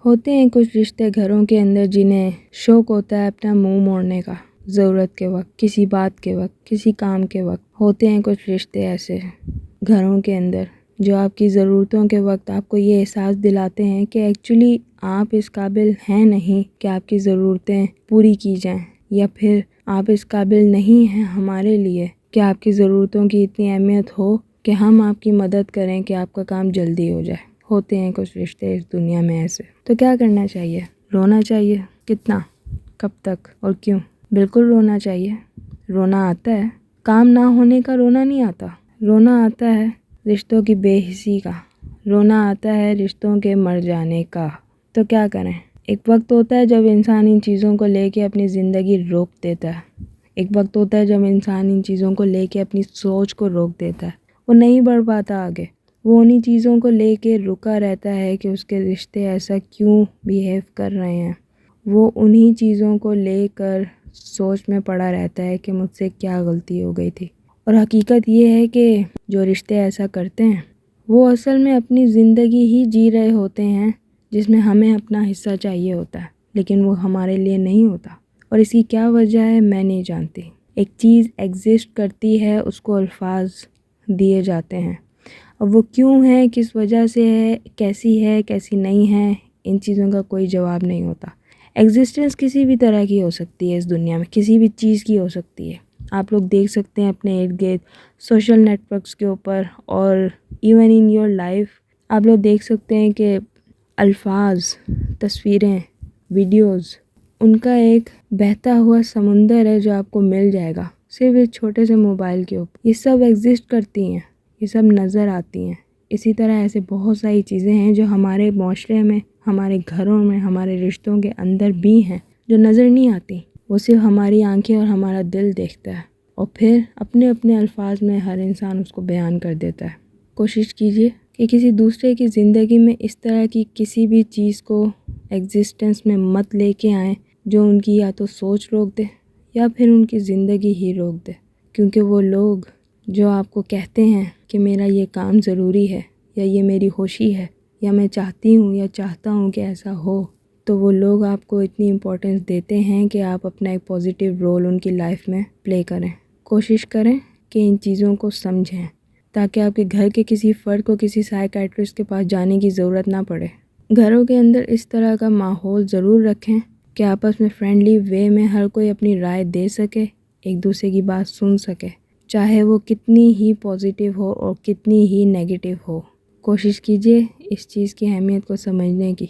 ہوتے ہیں کچھ رشتے گھروں کے اندر جنہیں شوق ہوتا ہے اپنا منہ موڑنے کا، ضرورت کے وقت، کسی بات کے وقت، کسی کام کے وقت۔ ہوتے ہیں کچھ رشتے ایسے گھروں کے اندر جو آپ کی ضرورتوں کے وقت آپ کو یہ احساس دلاتے ہیں کہ ایکچولی آپ اس قابل ہیں نہیں کہ آپ کی ضرورتیں پوری کی جائیں، یا پھر آپ اس قابل نہیں ہیں ہمارے لیے کہ آپ کی ضرورتوں کی اتنی اہمیت ہو کہ ہم آپ کی مدد کریں کہ آپ کا کام جلدی ہو جائے۔ ہوتے ہیں کچھ رشتے اس دنیا میں ایسے۔ تو کیا کرنا چاہیے؟ رونا چاہیے۔ کتنا؟ کب تک اور کیوں؟ بالکل رونا چاہیے۔ رونا آتا ہے، کام نہ ہونے کا رونا نہیں آتا، رونا آتا ہے رشتوں کی بے حسی کا، رونا آتا ہے رشتوں کے مر جانے کا۔ تو کیا کریں؟ ایک وقت ہوتا ہے جب انسان ان چیزوں کو لے کے اپنی زندگی روک دیتا ہے، ایک وقت ہوتا ہے جب انسان ان چیزوں کو لے کے اپنی سوچ کو روک دیتا ہے، وہ نہیں بڑھ پاتا آگے، وہ انہی چیزوں کو لے کے رکا رہتا ہے کہ اس کے رشتے ایسا کیوں بیہیو کر رہے ہیں، وہ انہی چیزوں کو لے کر سوچ میں پڑا رہتا ہے کہ مجھ سے کیا غلطی ہو گئی تھی۔ اور حقیقت یہ ہے کہ جو رشتے ایسا کرتے ہیں وہ اصل میں اپنی زندگی ہی جی رہے ہوتے ہیں جس میں ہمیں اپنا حصہ چاہیے ہوتا ہے، لیکن وہ ہمارے لیے نہیں ہوتا، اور اس کی کیا وجہ ہے میں نہیں جانتی۔ ایک چیز ایگزسٹ کرتی ہے، اس کو الفاظ دیے جاتے ہیں، اب وہ کیوں ہے، کس وجہ سے ہے، کیسی نہیں ہے، ان چیزوں کا کوئی جواب نہیں ہوتا۔ ایگزسٹنس کسی بھی طرح کی ہو سکتی ہے اس دنیا میں، کسی بھی چیز کی ہو سکتی ہے۔ آپ لوگ دیکھ سکتے ہیں اپنے ارد گرد سوشل نیٹ ورکس کے اوپر، اور ایون ان یور لائف آپ لوگ دیکھ سکتے ہیں کہ الفاظ، تصویریں، ویڈیوز، ان کا ایک بہتا ہوا سمندر ہے جو آپ کو مل جائے گا صرف ایک چھوٹے سے موبائل کے اوپر۔ یہ سب ایگزسٹ کرتی ہیں، یہ سب نظر آتی ہیں۔ اسی طرح ایسے بہت ساری چیزیں ہیں جو ہمارے معاشرے میں، ہمارے گھروں میں، ہمارے رشتوں کے اندر بھی ہیں جو نظر نہیں آتی، وہ صرف ہماری آنکھیں اور ہمارا دل دیکھتا ہے، اور پھر اپنے اپنے الفاظ میں ہر انسان اس کو بیان کر دیتا ہے۔ کوشش کیجئے کہ کسی دوسرے کی زندگی میں اس طرح کی کسی بھی چیز کو ایگزسٹنس میں مت لے کے آئیں جو ان کی یا تو سوچ روک دے یا پھر ان کی زندگی ہی روک دے، کیونکہ وہ لوگ جو آپ کو کہتے ہیں کہ میرا یہ کام ضروری ہے، یا یہ میری خوشی ہے، یا میں چاہتی ہوں یا چاہتا ہوں کہ ایسا ہو، تو وہ لوگ آپ کو اتنی امپورٹنس دیتے ہیں کہ آپ اپنا ایک پازیٹیو رول ان کی لائف میں پلے کریں۔ کوشش کریں کہ ان چیزوں کو سمجھیں تاکہ آپ کے گھر کے کسی فرد کو کسی سائیکیٹرسٹ کے پاس جانے کی ضرورت نہ پڑے۔ گھروں کے اندر اس طرح کا ماحول ضرور رکھیں کہ آپس میں فرینڈلی وے میں ہر کوئی اپنی رائے دے سکے، ایک دوسرے کی بات سن سکے، چاہے وہ کتنی ہی پازیٹیو ہو اور کتنی ہی نیگیٹو ہو۔ کوشش کیجئے اس چیز کی اہمیت کو سمجھنے کی۔